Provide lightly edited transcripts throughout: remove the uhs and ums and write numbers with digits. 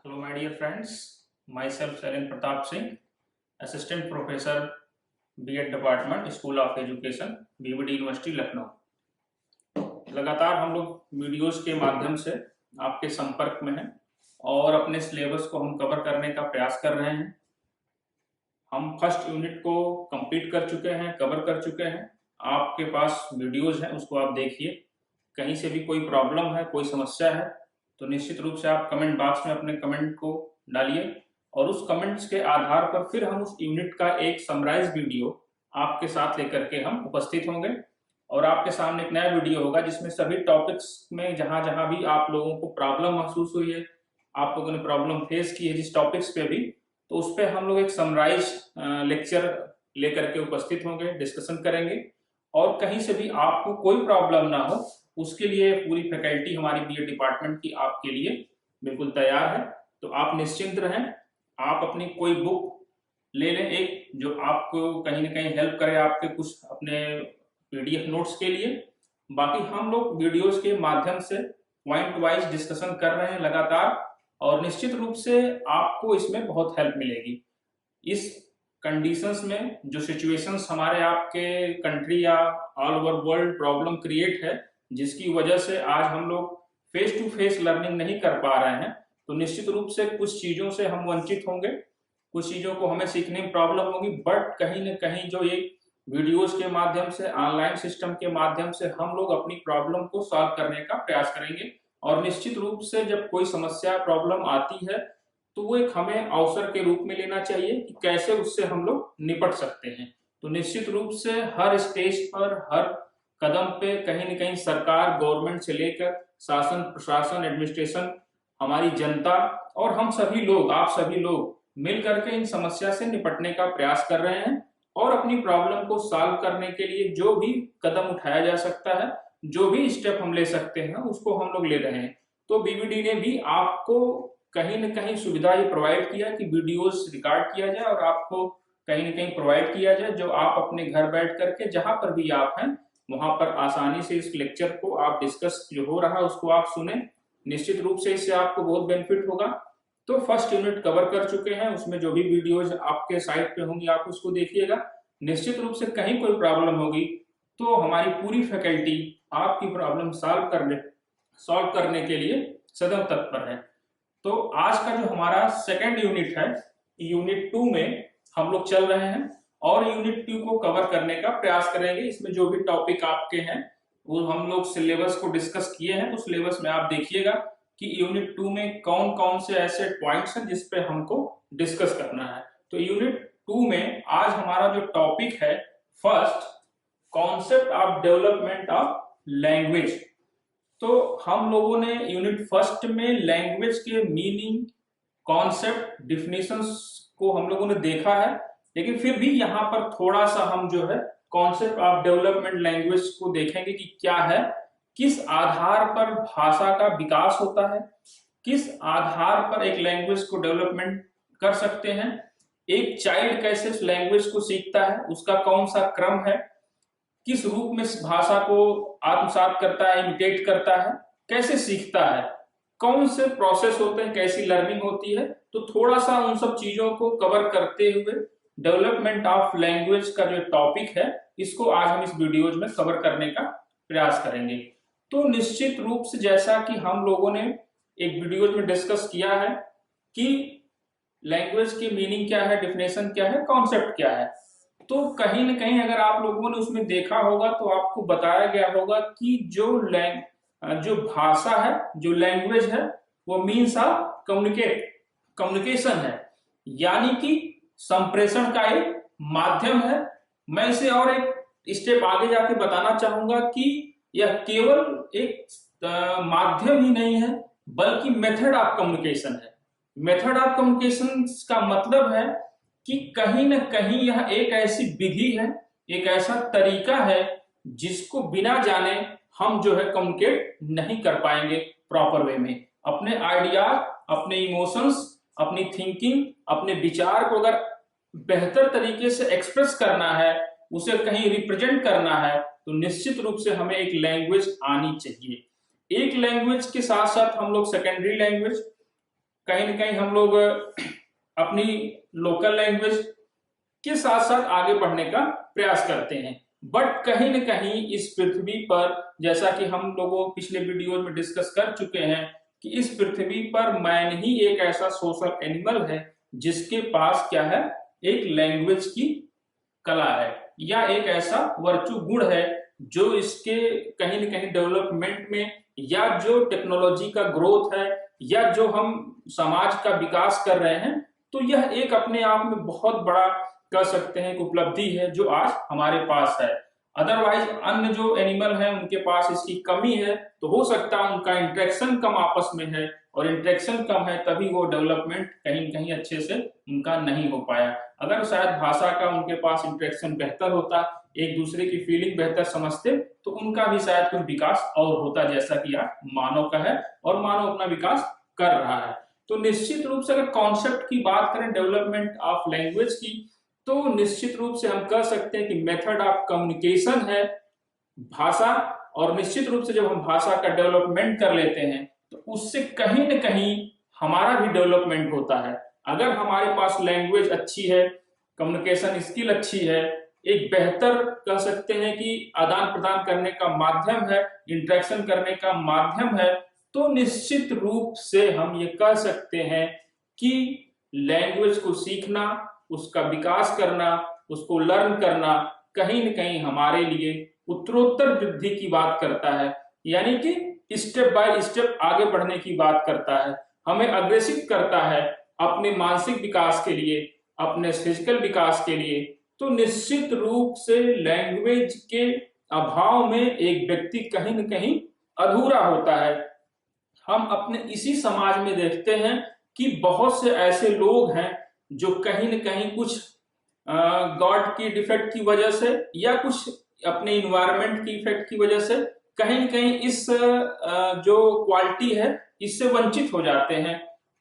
Hello, my dear friends. Myself, Shailendra Pratap Singh, Assistant Professor, B.Ed Department, School of Education, BBD university Lucknow. लगातार हम लोग videos के माध्यम से आपके संपर्क में हैं और अपने सिलेबस को हम कवर करने का प्रयास कर रहे हैं। हम फर्स्ट यूनिट को कंप्लीट कर चुके हैं, कवर कर चुके हैं। आपके पास वीडियोस हैं, उसको आप देखिए। कहीं से भी कोई प्रॉब्लम है, कोई समस्या है तो निश्चित रूप से आप कमेंट बॉक्स में अपने कमेंट को डालिए और उस कमेंट्स के आधार पर फिर हम उस यूनिट का एक समराइज वीडियो आपके साथ लेकर के हम उपस्थित होंगे और आपके सामने एक नया वीडियो होगा जिसमें सभी टॉपिक्स में जहां जहां भी आप लोगों को प्रॉब्लम महसूस हुई है, आप लोगों ने प्रॉब्लम फेस की है जिस टॉपिक्स पे भी, तो उस पर हम लोग एक समराइज लेक्चर लेकर के उपस्थित होंगे, डिस्कशन करेंगे। और कहीं से भी आपको कोई प्रॉब्लम ना हो उसके लिए पूरी फैकल्टी हमारी बीएड डिपार्टमेंट की आपके लिए बिल्कुल तैयार है। तो आप निश्चिंत रहें, आप अपनी कोई बुक ले लें एक जो आपको कहीं ना कहीं हेल्प करे आपके कुछ अपने पीडीएफ नोट्स के लिए। बाकी हम लोग वीडियोस के माध्यम से पॉइंट वाइज डिस्कशन कर रहे हैं लगातार और निश्चित रूप से आपको इसमें बहुत हेल्प मिलेगी। इस कंडीशंस में जो सिचुएशंस हमारे आपके कंट्री या all over world problem create है जिसकी वजह से आज हम लोग फेस टू फेस लर्निंग नहीं कर पा रहे हैं, तो निश्चित रूप से कुछ चीजों से हम वंचित होंगे, कुछ चीजों को हमें सीखने में प्रॉब्लम होगी। बट कहीं ना कहीं जो ये वीडियोस के माध्यम से, ऑनलाइन सिस्टम के माध्यम से हम लोग अपनी प्रॉब्लम को सॉल्व करने का प्रयास करेंगे। और निश्चित रूप से जब कोई समस्या प्रॉब्लम आती है तो वो एक हमें अवसर के रूप में लेना चाहिए कि कैसे उससे हम लोग निपट सकते हैं। तो निश्चित रूप से हर स्टेज पर, हर कदम पे कहीं न कहीं सरकार, गवर्नमेंट से लेकर शासन, प्रशासन, एडमिनिस्ट्रेशन, हमारी जनता और हम सभी लोग, आप सभी लोग मिल करके इन समस्या से निपटने का प्रयास कर रहे हैं और अपनी प्रॉब्लम को सॉल्व करने के लिए जो भी कदम उठाया जा सकता है, जो भी स्टेप हम ले सकते हैं उसको हम लोग ले रहे हैं। तो बीबीडी ने भी आपको कहीं न कहीं सुविधा ये प्रोवाइड किया कि वीडियोस रिकॉर्ड किया जाए और आपको कहीं न कहीं प्रोवाइड किया जाए जो आप अपने घर बैठ करके जहां पर भी आप हैं वहां पर आसानी से इस लेक्चर को आप डिस्कस जो हो रहा है उसको आप सुने। निश्चित रूप से इससे आपको बहुत बेनिफिट होगा। तो फर्स्ट यूनिट कवर कर चुके हैं, उसमें जो भी वीडियोज आपके साइट पे होंगी आप उसको देखिएगा। निश्चित रूप से कहीं कोई प्रॉब्लम होगी तो हमारी पूरी फैकल्टी आपकी प्रॉब्लम सॉल्व करने के लिए सदैव तत्पर है। तो आज का जो हमारा सेकेंड यूनिट है, यूनिट 2 में हम लोग चल रहे हैं और यूनिट 2 को कवर करने का प्रयास करेंगे। इसमें जो भी टॉपिक आपके हैं वो हम लोग सिलेबस को डिस्कस किए हैं, तो सिलेबस में आप देखिएगा कि यूनिट 2 में कौन कौन से ऐसे पॉइंट्स हैं जिस पे हमको डिस्कस करना है। तो यूनिट 2 में आज हमारा जो टॉपिक है, first, concept of development of language. तो हम लोगों ने यूनिट फर्स्ट में लैंग्वेज के मीनिंग, कॉन्सेप्ट, डिफिनेशंस को हम लोगों ने देखा है, लेकिन फिर भी यहाँ पर थोड़ा सा हम जो है कॉन्सेप्ट ऑफ डेवलपमेंट लैंग्वेज को देखेंगे कि क्या है, किस आधार पर भाषा का विकास होता है, किस आधार पर एक लैंग्वेज को डेवलपमेंट कर सकते हैं, एक चाइल्ड कैसे उस लैंग्वेज को सीखता है, उसका कौन सा क्रम है, किस रूप में इस भाषा को आत्मसात करता है, इमिटेट करता है, कैसे सीखता है, कौन से प्रोसेस होते हैं, कैसी लर्निंग होती है। तो थोड़ा सा उन सब चीजों को कवर करते हुए डेवलपमेंट ऑफ लैंग्वेज का जो टॉपिक है इसको आज हम इस वीडियोज में कवर करने का प्रयास करेंगे। तो निश्चित रूप से जैसा कि हम लोगों ने एक वीडियोज में डिस्कस किया है कि लैंग्वेज की मीनिंग क्या है, डिफिनेशन क्या है, कॉन्सेप्ट क्या है, तो कहीं ना कहीं अगर आप लोगों ने उसमें देखा होगा तो आपको बताया गया होगा कि जो भाषा है, जो लैंग्वेज है, वो मीन्स ऑफ कम्युनिकेशन है, यानी कि संप्रेषण का एक माध्यम है। मैं इसे और एक स्टेप आगे जाके बताना चाहूंगा कि यह केवल एक माध्यम ही नहीं है बल्कि मेथड ऑफ कम्युनिकेशन है। मेथड ऑफ कम्युनिकेशन का मतलब है कि कहीं ना कहीं यह एक ऐसी विधि है, एक ऐसा तरीका है जिसको बिना जाने हम जो है कम्युनिकेट नहीं कर पाएंगे प्रॉपर वे में। अपने आइडिया, अपने इमोशंस, अपनी थिंकिंग, अपने विचार को अगर बेहतर तरीके से एक्सप्रेस करना है, उसे कहीं रिप्रेजेंट करना है, तो निश्चित रूप से हमें एक लैंग्वेज आनी चाहिए। एक लैंग्वेज के साथ साथ हम लोग सेकेंडरी लैंग्वेज, कहीं ना कहीं हम लोग अपनी लोकल लैंग्वेज के साथ साथ आगे बढ़ने का प्रयास करते हैं। बट कहीं न कहीं इस पृथ्वी पर, जैसा कि हम लोगों पिछले वीडियो में डिस्कस कर चुके हैं, कि इस पृथ्वी पर मैन ही एक ऐसा सोशल एनिमल है जिसके पास क्या है, एक लैंग्वेज की कला है, या एक ऐसा वर्चू गुण है जो इसके कहीं न कहीं डेवलपमेंट में, या जो टेक्नोलॉजी का ग्रोथ है, या जो हम समाज का विकास कर रहे हैं, तो यह एक अपने आप में बहुत बड़ा कह सकते हैं कि उपलब्धि है जो आज हमारे पास है। अदरवाइज अन्य जो एनिमल है उनके पास इसकी कमी है, तो हो सकता है उनका इंटरेक्शन कम आपस में है, और इंटरेक्शन कम है तभी वो डेवलपमेंट कहीं न कहीं अच्छे से उनका नहीं हो पाया। अगर शायद भाषा का उनके पास इंटरेक्शन बेहतर होता, एक दूसरे की फीलिंग बेहतर समझते, तो उनका भी शायद कुछ विकास और होता, जैसा कि आज मानव का है और मानव अपना विकास कर रहा है। तो निश्चित रूप से अगर कॉन्सेप्ट की बात करें डेवलपमेंट ऑफ लैंग्वेज की, तो निश्चित रूप से हम कह सकते हैं कि मेथड ऑफ कम्युनिकेशन है भाषा, और निश्चित रूप से जब हम भाषा का डेवलपमेंट कर लेते हैं तो उससे कहीं न कहीं हमारा भी डेवलपमेंट होता है। अगर हमारे पास लैंग्वेज अच्छी है, कम्युनिकेशन स्किल अच्छी है, एक बेहतर कह सकते हैं कि आदान प्रदान करने का माध्यम है, इंटरेक्शन करने का माध्यम है, तो निश्चित रूप से हम ये कह सकते हैं कि लैंग्वेज को सीखना, उसका विकास करना, उसको लर्न करना कहीं न कहीं हमारे लिए उत्तरोत्तर वृद्धि की बात करता है, यानी कि स्टेप बाय स्टेप आगे बढ़ने की बात करता है, हमें अग्रेसित करता है अपने मानसिक विकास के लिए, अपने फिजिकल विकास के लिए। तो निश्चित रूप से लैंग्वेज के अभाव में एक व्यक्ति कहीं न कहीं अधूरा होता है। हम अपने इसी समाज में देखते हैं कि बहुत से ऐसे लोग हैं जो कहीं न कहीं कुछ गॉड की डिफेक्ट की वजह से, या कुछ अपने इन्वायरमेंट की इफेक्ट की वजह से कहीं न कहीं इस जो क्वालिटी है इससे वंचित हो जाते हैं,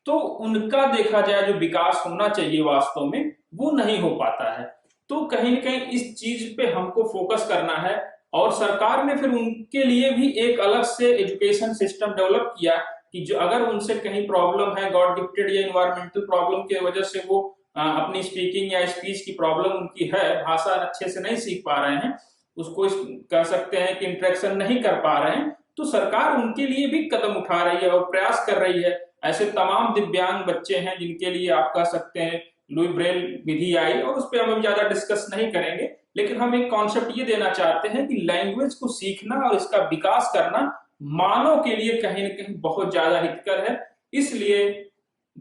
तो उनका देखा जाए जो विकास होना चाहिए वास्तव में वो नहीं हो पाता है। तो कहीं न कहीं इस चीज पे हमको फोकस करना है, और सरकार ने फिर उनके लिए भी एक अलग से एजुकेशन सिस्टम डेवलप किया कि जो अगर उनसे कहीं प्रॉब्लम है, गॉड गिफ्टेड या इन्वायरमेंटल प्रॉब्लम की वजह से वो अपनी स्पीकिंग या स्पीच की प्रॉब्लम उनकी है, भाषा अच्छे से नहीं सीख पा रहे हैं, उसको कह सकते हैं कि इंटरेक्शन नहीं कर पा रहे हैं, तो सरकार उनके लिए भी कदम उठा रही है और प्रयास कर रही है। ऐसे तमाम दिव्यांग बच्चे हैं जिनके लिए आप कह सकते हैं लुई ब्रेल विधि आई, और उस पर हम ज्यादा डिस्कस नहीं करेंगे, लेकिन हम एक कॉन्सेप्ट ये देना चाहते हैं कि लैंग्वेज को सीखना और इसका विकास करना मानव के लिए कहीं न कहीं बहुत ज्यादा हितकर है। इसलिए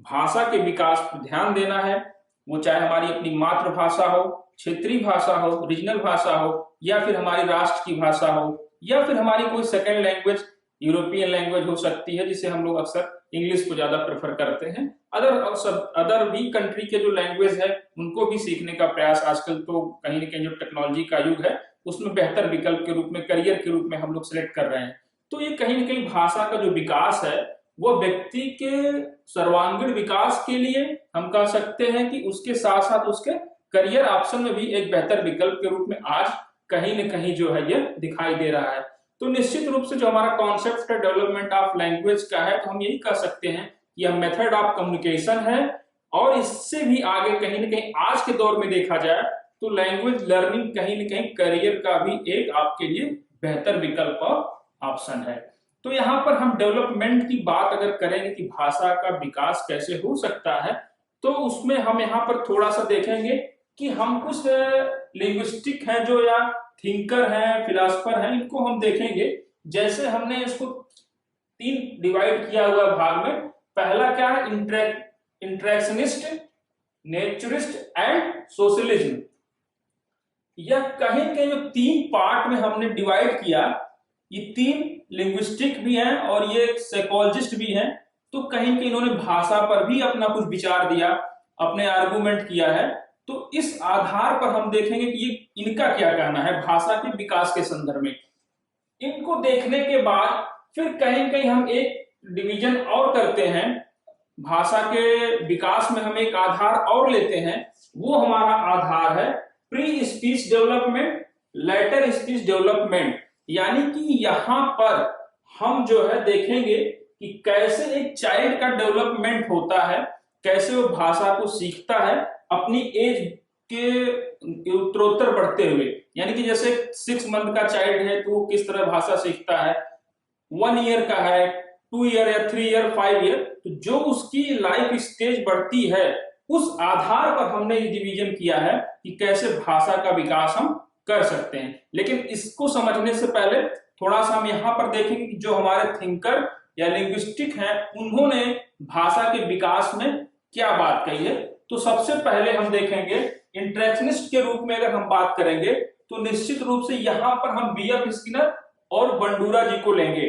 भाषा के विकास पर ध्यान देना है, वो चाहे हमारी अपनी मातृभाषा हो, क्षेत्रीय भाषा हो, रीजनल भाषा हो, या फिर हमारी राष्ट्र की भाषा हो, या फिर हमारी कोई सेकेंड लैंग्वेज, यूरोपियन लैंग्वेज हो सकती है, जिसे हम लोग अक्सर इंग्लिश को ज्यादा प्रेफर करते हैं। अदर भी कंट्री के जो लैंग्वेज है उनको भी सीखने का प्रयास आजकल तो कहीं न कहीं जो टेक्नोलॉजी का युग है उसमें बेहतर विकल्प के रूप में, करियर के रूप में हम लोग सिलेक्ट कर रहे हैं। तो ये कहीं न कहीं भाषा का जो विकास है वो व्यक्ति के सर्वांगीण विकास के लिए हम कह सकते हैं कि उसके साथ साथ उसके करियर ऑप्शन में भी एक बेहतर विकल्प के रूप में आज कहीं न कहीं जो है ये दिखाई दे रहा है। तो निश्चित रूप से जो हमारा कॉन्सेप्ट है डेवलपमेंट ऑफ लैंग्वेज का है, तो हम यही कह सकते हैं कि यह मेथड ऑफ कम्युनिकेशन है, और इससे भी आगे कहीं न कहीं आज के दौर में देखा जाए तो लैंग्वेज लर्निंग कहीं न कहीं करियर का भी एक आपके लिए बेहतर विकल्प और ऑप्शन है। तो यहाँ पर हम डेवलपमेंट की बात अगर करेंगे कि भाषा का विकास कैसे हो सकता है, तो उसमें हम यहाँ पर थोड़ा सा देखेंगे कि हम कुछ लिंग्विस्टिक हैं जो, या थिंकर हैं, फिलोसोफर हैं, इनको हम देखेंगे। जैसे हमने इसको 3 डिवाइड किया हुआ भाग में, पहला क्या है, इंटरेक्शनिस्ट, नेचुरिस्ट एंड सोशलिज्म। यह कहीं कहीं जो 3 पार्ट में हमने डिवाइड किया, ये 3 लिंग्विस्टिक भी हैं और ये साइकोलॉजिस्ट भी हैं, तो कहीं कि इन्होंने भाषा पर भी अपना कुछ विचार दिया, अपने आर्गुमेंट किया है। तो इस आधार पर हम देखेंगे कि ये इनका क्या कहना है भाषा के विकास के संदर्भ में। इनको देखने के बाद फिर कहीं कहीं हम एक डिवीजन और करते हैं, भाषा के विकास में हम एक आधार और लेते हैं, वो हमारा आधार है pre speech development, later speech development. यानी कि यहाँ पर हम जो है देखेंगे कि कैसे एक चाइल्ड का डेवलपमेंट होता है, कैसे वो भाषा को सीखता है अपनी एज के उत्तरोत्तर बढ़ते हुए। यानी कि जैसे 6 मंथ का चाइल्ड है तो वो किस तरह भाषा सीखता है, 1 ईयर का है, 2 ईयर या 3 ईयर 5 ईयर, तो जो उसकी लाइफ स्टेज बढ़ती है उस आधार पर हमने ये डिवीजन किया है कि कैसे भाषा का विकास हम कर सकते हैं। लेकिन इसको समझने से पहले थोड़ा सा हम यहाँ पर देखेंगे कि जो हमारे थिंकर या लिंग्विस्टिक हैं उन्होंने भाषा के विकास में क्या बात कही है। तो सबसे पहले हम देखेंगे इंटरेक्शनिस्ट के रूप में अगर हम बात करेंगे तो निश्चित रूप से यहाँ पर हम बीएफ स्किनर और बंडूरा जी को लेंगे।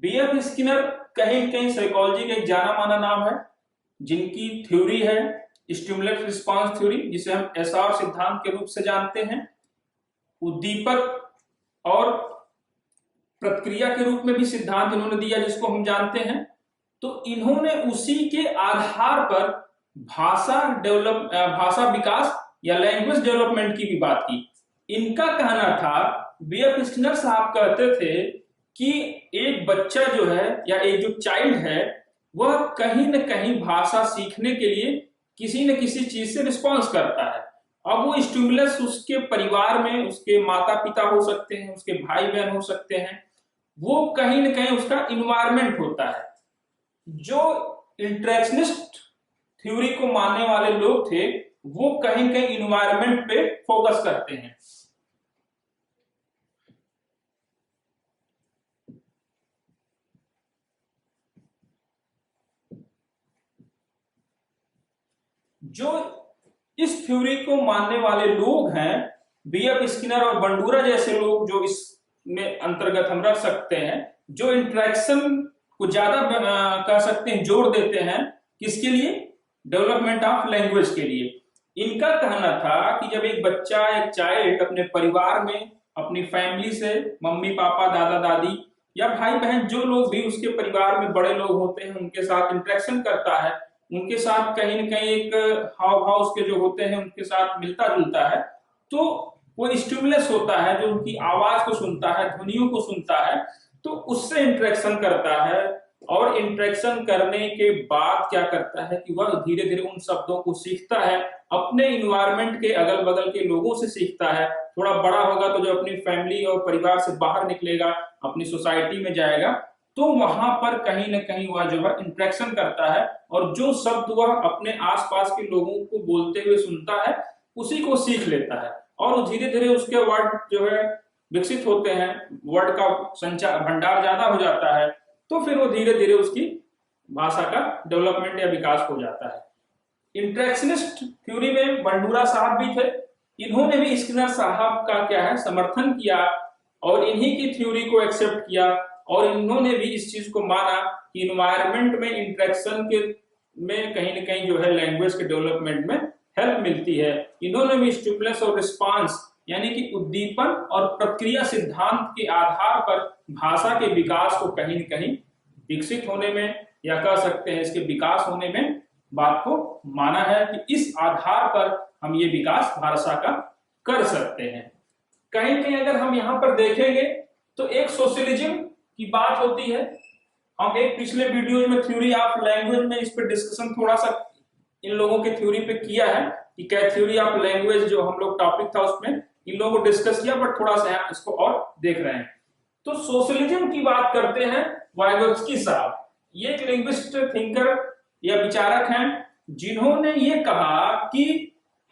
बीएफ स्किनर कहीं कहीं साइकोलॉजी का एक जाना माना नाम है, जिनकी थ्योरी है स्टिमुलस रिस्पांस थ्योरी, जिसे हम एसआर सिद्धांत के रूप से जानते हैं। उद्दीपक और प्रतिक्रिया के रूप में भी सिद्धांत इन्होंने दिया जिसको हम जानते हैं। तो इन्होंने उसी के आधार पर भाषा विकास या लैंग्वेज डेवलपमेंट की भी बात की। इनका कहना था, बीएफ स्किनर साहब कहते थे कि एक बच्चा जो है या एक जो चाइल्ड है वह कहीं न कहीं भाषा सीखने के लिए किसी न किसी चीज से रिस्पॉन्स करता है। अब वो स्टिमुलस उसके परिवार में उसके माता पिता हो सकते हैं, उसके भाई बहन हो सकते हैं, वो कहीं न कहीं उसका इन्वायरमेंट होता है। जो इंटरेक्शनिस्ट थ्योरी को मानने वाले लोग थे वो कहीं कहीं इन्वायरमेंट पे फोकस करते हैं। जो इस थ्योरी को मानने वाले लोग हैं, बीएफ स्किनर और बंडूरा जैसे लोग, जो इसमें अंतर्गत हम रख सकते हैं, जो इंटरेक्शन को ज्यादा कह सकते हैं जोर देते हैं, किसके लिए? डेवलपमेंट ऑफ लैंग्वेज के लिए। इनका कहना था कि जब एक बच्चा, एक चाइल्ड अपने परिवार में अपनी फैमिली से, मम्मी पापा दादा दादी या भाई बहन जो लोग भी उसके परिवार में बड़े लोग होते हैं उनके साथ इंटरेक्शन करता है, उनके साथ कहीं न कहीं एक हाव भाव उसके जो होते हैं उनके साथ मिलता जुलता है, तो वो स्टिमुलस होता है जो उनकी आवाज को सुनता है, ध्वनियों को सुनता है, तो उससे इंटरेक्शन करता है। और इंटरेक्शन करने के बाद क्या करता है कि वह धीरे धीरे उन शब्दों को सीखता है, अपने इन्वायरमेंट के अगल बगल के लोगों से सीखता है। थोड़ा बड़ा होगा तो जो अपनी फैमिली और परिवार से बाहर निकलेगा, अपनी सोसाइटी में जाएगा, तो वहां पर कहीं ना कहीं वह जो है इंटरेक्शन करता है और जो शब्द वह अपने आसपास के लोगों को बोलते हुए सुनता है उसी को सीख लेता है। और धीरे धीरे उसके वर्ड जो है विकसित होते हैं, वर्ड का संचार भंडार ज्यादा हो जाता है, तो फिर वो धीरे धीरे उसकी भाषा का डेवलपमेंट या विकास हो जाता है। इंटरेक्शनिस्ट थ्योरी में बंडूरा साहब भी थे, इन्होंने भी स्किनर साहब का क्या है समर्थन किया और इन्हीं की थ्योरी को एक्सेप्ट किया और इन्होंने भी इस चीज को माना कि इन्वायरमेंट में इंटरेक्शन के में कहीं न कहीं जो है लैंग्वेज के डेवलपमेंट में हेल्प मिलती है। इन्होंने भी स्टिमुलस और रिस्पांस यानी कि उद्दीपन और प्रतिक्रिया सिद्धांत के आधार पर भाषा के विकास को कहीं न कहीं विकसित होने में या कह सकते हैं इसके विकास होने में बात को माना है कि इस आधार पर हम ये विकास भाषा का कर सकते हैं। कहीं कहीं अगर हम यहाँ पर देखेंगे तो एक सोशलिज्म की बात होती है। हम एक पिछले वीडियो में थ्योरी ऑफ लैंग्वेज में इस पर डिस्कशन थोड़ा सा इन लोगों के थ्योरी पे किया है कि क्या थ्योरी ऑफ लैंग्वेज जो हम लोग टॉपिक था उसमें इन लोगों को डिस्कस किया, बट थोड़ा सा इसको और देख रहे हैं। तो सोशलिज्म की बात करते हैं वाइगोत्स्की साहब, ये एक लिंग्विस्ट थिंकर या विचारक हैं जिन्होंने ये कहा कि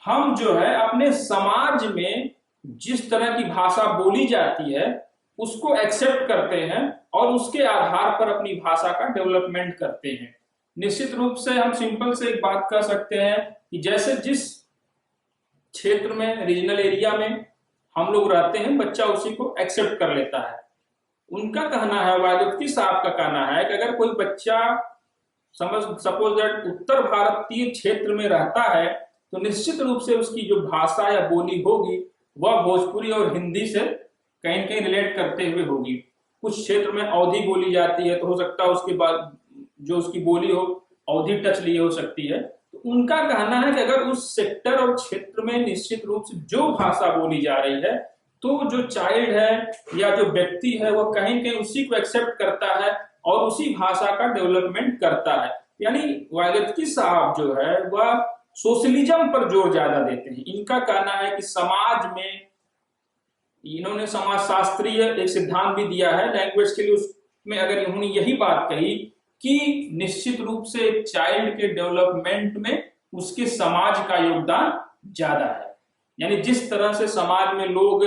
हम जो है अपने समाज में जिस तरह की भाषा बोली जाती है उसको एक्सेप्ट करते हैं और उसके आधार पर अपनी भाषा का डेवलपमेंट करते हैं। निश्चित रूप से हम सिंपल से एक बात कर सकते हैं कि जैसे जिस क्षेत्र में रीजनल एरिया में हम लोग रहते हैं बच्चा उसी को एक्सेप्ट कर लेता है। उनका कहना है, वाइगोत्स्की साहब का कहना है कि अगर कोई बच्चा सपोज दैट उत्तर भारतीय क्षेत्र में रहता है तो निश्चित रूप से उसकी जो भाषा या बोली होगी वह भोजपुरी और हिंदी से कहीं कहीं रिलेट करते हुए होगी। कुछ क्षेत्र में अवधी बोली जाती है तो हो सकता है उसके बाद जो उसकी बोली हो अवधी टच लिए हो सकती है। तो उनका कहना है कि अगर उस सेक्टर और क्षेत्र में निश्चित रूप से जो भाषा बोली जा रही है तो जो चाइल्ड है या जो व्यक्ति है वो कहीं कहीं उसी को एक्सेप्ट करता है और उसी भाषा का डेवलपमेंट करता है। यानी वाइगत्की साहब जो है वह सोशलिज्म पर जोर ज्यादा देते हैं। इनका कहना है कि समाज में, इन्होंने समाज शास्त्रीय एक सिद्धांत भी दिया है लैंग्वेज के लिए, उसमें अगर इन्होंने यही बात कही कि निश्चित रूप से चाइल्ड के डेवलपमेंट में उसके समाज का योगदान ज्यादा है। यानी जिस तरह से समाज में लोग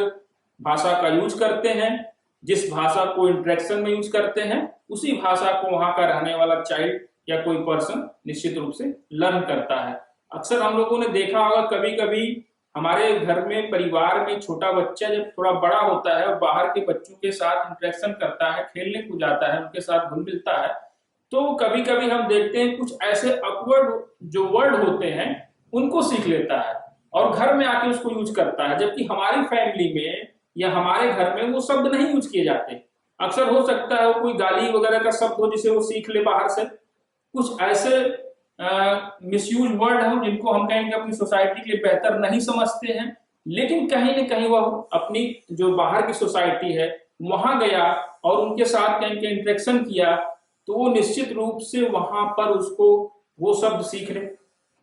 भाषा का यूज करते हैं, जिस भाषा को इंटरेक्शन में यूज करते हैं, उसी भाषा को वहां का रहने वाला चाइल्ड या कोई पर्सन निश्चित रूप से लर्न करता है। अक्सर हम लोगों ने देखा होगा, कभी कभी हमारे घर में परिवार में छोटा बच्चा जब थोड़ा बड़ा होता है और बाहर के बच्चों के साथ इंटरेक्शन करता है, खेलने को जाता है, उनके साथ घुल मिलता है, तो कभी कभी हम देखते हैं कुछ ऐसे अपवर्ड जो वर्ड होते हैं उनको सीख लेता है और घर में आके उसको यूज करता है, जबकि हमारी फैमिली में या हमारे घर में वो शब्द नहीं यूज किए जाते। अक्सर हो सकता है वो कोई गाली वगैरह का शब्द हो जिसे वो सीख ले बाहर से, कुछ ऐसे मिसयूज वर्ड हो जिनको हम कहेंगे अपनी सोसाइटी के लिए बेहतर नहीं समझते हैं, लेकिन कहीं न कहीं वह अपनी जो बाहर की सोसाइटी है वहां गया और उनके साथ कहीं कहीं इंटरेक्शन किया, तो वो निश्चित रूप से वहां पर उसको वो शब्द सीखने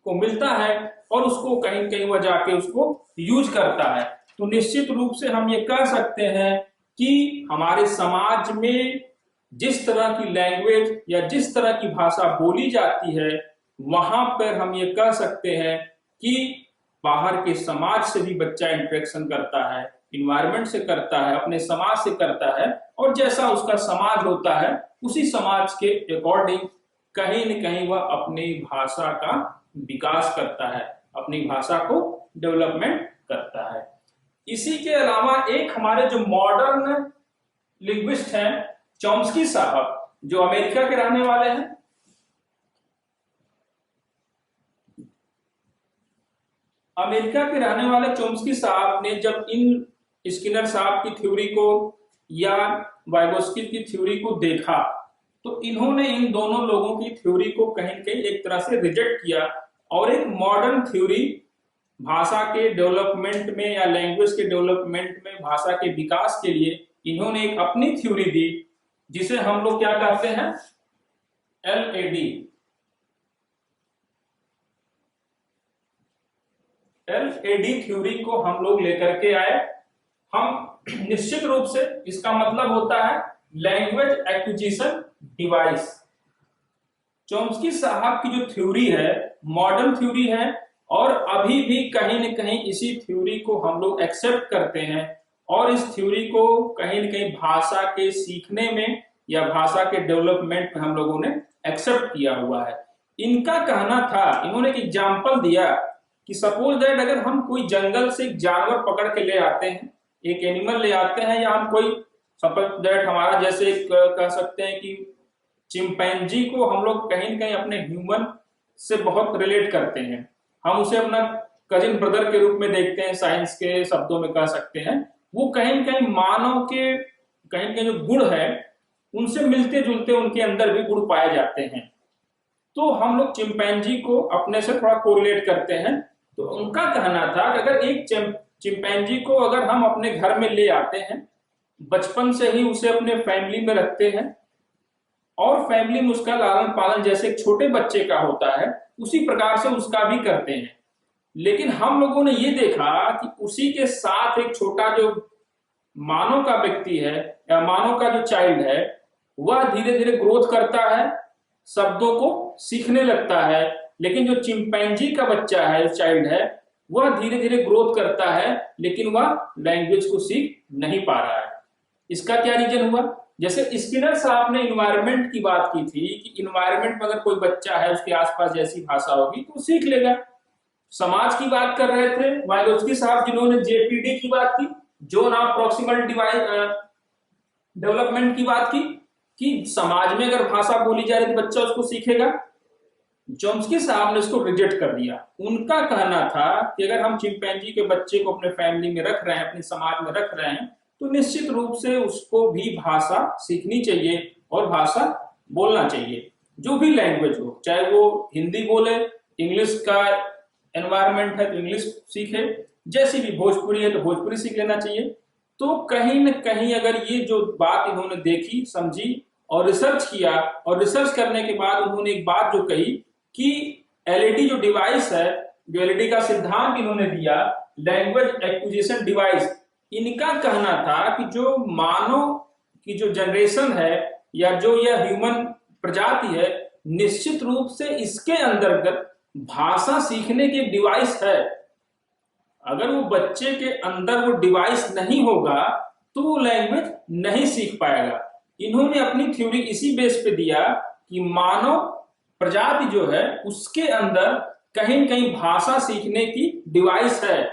को मिलता है और उसको कहीं कहीं वह जाके उसको यूज करता है। तो निश्चित रूप से हम ये कह सकते हैं कि हमारे समाज में जिस तरह की लैंग्वेज या जिस तरह की भाषा बोली जाती है, वहां पर हम ये कह सकते हैं कि बाहर के समाज से भी बच्चा इंटरेक्शन करता है, इन्वायरमेंट से करता है, अपने समाज से करता है, और जैसा उसका समाज होता है उसी समाज के अकॉर्डिंग कहीं न कहीं वह अपनी भाषा का विकास करता है, अपनी भाषा को डेवलपमेंट करता है। इसी के अलावा एक हमारे जो मॉडर्न लिंग्विस्ट हैं चॉम्स्की साहब, जो अमेरिका के रहने वाले हैं, अमेरिका के रहने वाले चॉम्स्की साहब ने जब इन स्किनर साहब की थ्योरी को या वाइगोत्स्की की थ्योरी को देखा, तो इन्होंने इन दोनों लोगों की थ्योरी को कहीं न कहीं एक तरह से रिजेक्ट किया और एक मॉडर्न थ्योरी भाषा के डेवलपमेंट में या लैंग्वेज के डेवलपमेंट में, भाषा के विकास के लिए इन्होंने एक अपनी थ्योरी दी, जिसे हम लोग क्या कहते हैं, एलएडी थ्योरी को हम लोग लेकर के आए। हम निश्चित रूप से इसका मतलब होता है लैंग्वेज एक्विजिशन डिवाइस। चॉम्स्की साहब की जो थ्योरी है मॉडर्न थ्योरी है और अभी भी कहीं न कहीं इसी थ्योरी को हम लोग एक्सेप्ट करते हैं और इस थ्योरी को कहीं न कहीं भाषा के सीखने में या भाषा के डेवलपमेंट में हम लोगों ने एक्सेप्ट किया हुआ है। इनका कहना था, इन्होंने एक एग्जाम्पल दिया कि सपोज दैट अगर हम कोई जंगल से एक जानवर पकड़ के ले आते हैं, एक एनिमल ले आते हैं, या हम कोई सपोज दैट हमारा जैसे कह सकते हैं कि चिंपैंजी को हम लोग कहीं न कहीं अपने ह्यूमन से बहुत रिलेट करते हैं, हम उसे अपना कजिन ब्रदर के रूप में देखते हैं, साइंस के शब्दों में कह सकते हैं, वो कहीं न कहीं मानव के कहीं न कहीं जो गुण है उनसे मिलते जुलते उनके अंदर भी गुण पाए जाते हैं। तो हम लोग चिंपैंजी को अपने से थोड़ा कोरिलेट करते हैं। तो उनका कहना था कि अगर एक चिंपैंजी को अगर हम अपने घर में ले आते हैं, बचपन से ही उसे अपने फैमिली में रखते हैं और फैमिली में उसका लालन पालन जैसे एक छोटे बच्चे का होता है उसी प्रकार से उसका भी करते हैं, लेकिन हम लोगों ने ये देखा कि उसी के साथ एक छोटा जो मानव का व्यक्ति है या मानव का जो चाइल्ड है वह धीरे धीरे ग्रोथ करता है, शब्दों को सीखने लगता है, लेकिन जो चिंपैंजी का बच्चा है, चाइल्ड है, वह धीरे धीरे ग्रोथ करता है लेकिन वह लैंग्वेज को सीख नहीं पा रहा है। इसका क्या रीजन हुआ? जैसे स्किनर साहब ने इन्वायरमेंट की बात की थी कि इन्वायरमेंट में अगर कोई बच्चा है उसके आसपास जैसी भाषा होगी तो सीख लेगा। समाज की बात कर रहे थे वाइगोत्स्की साहब, जिन्होंने जेपीडी की बात की, जोन ऑफ प्रॉक्सिमल डेवलपमेंट की बात की, कि समाज में अगर भाषा बोली जा रही तो बच्चा उसको सीखेगा। चॉम्स्की साहब ने उसको रिजेक्ट कर दिया। उनका कहना था कि अगर हम चिंपैंजी के बच्चे को अपने फैमिली में रख रहे हैं, अपने समाज में रख रहे हैं, तो निश्चित रूप से उसको भी भाषा सीखनी चाहिए और भाषा बोलना चाहिए, जो भी लैंग्वेज हो, चाहे वो हिंदी बोले, इंग्लिश का एनवायरमेंट है तो इंग्लिश सीखे, जैसी भी भोजपुरी है तो भोजपुरी सीख लेना चाहिए। तो कहीं न कहीं अगर ये जो बात इन्होंने देखी, समझी और रिसर्च किया, और रिसर्च करने के बाद उन्होंने एक बात जो कही कि एलईडी जो डिवाइस है, जो एलईडी का सिद्धांत इन्होंने दिया, लैंग्वेज एक्विजिशन डिवाइस, इनका कहना था कि जो मानव की जो जनरेशन है या जो यह ह्यूमन प्रजाति है, निश्चित रूप से इसके अंतर्गत भाषा सीखने की डिवाइस है। अगर वो बच्चे के अंदर वो डिवाइस नहीं होगा तो वो लैंग्वेज नहीं सीख पाएगा। इन्होंने अपनी थ्योरी इसी बेस पे दिया कि मानव प्रजाति जो है उसके अंदर कहीं न कहीं भाषा सीखने की डिवाइस है,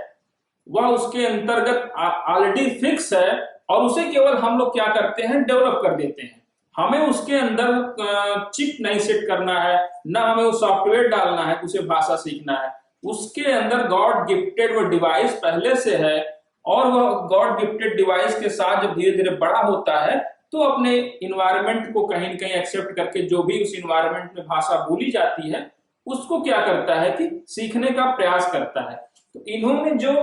वह उसके अंतर्गत ऑलरेडी फिक्स है, और उसे केवल हम लोग क्या करते हैं, डेवलप कर देते हैं। हमें उसके अंदर चिप नहीं सेट करना है, ना हमें वो सॉफ्टवेयर डालना है, उसे भाषा सीखना है। उसके अंदर गॉड गिफ्टेड वो डिवाइस पहले से है, और वह गॉड गिफ्टेड डिवाइस के साथ जब धीरे धीरे बड़ा होता है तो अपने इन्वायरमेंट को कहीं न कहीं एक्सेप्ट करके जो भी उस इन्वायरमेंट में भाषा बोली जाती है उसको क्या करता है कि सीखने का प्रयास करता है। तो इन्होंने जो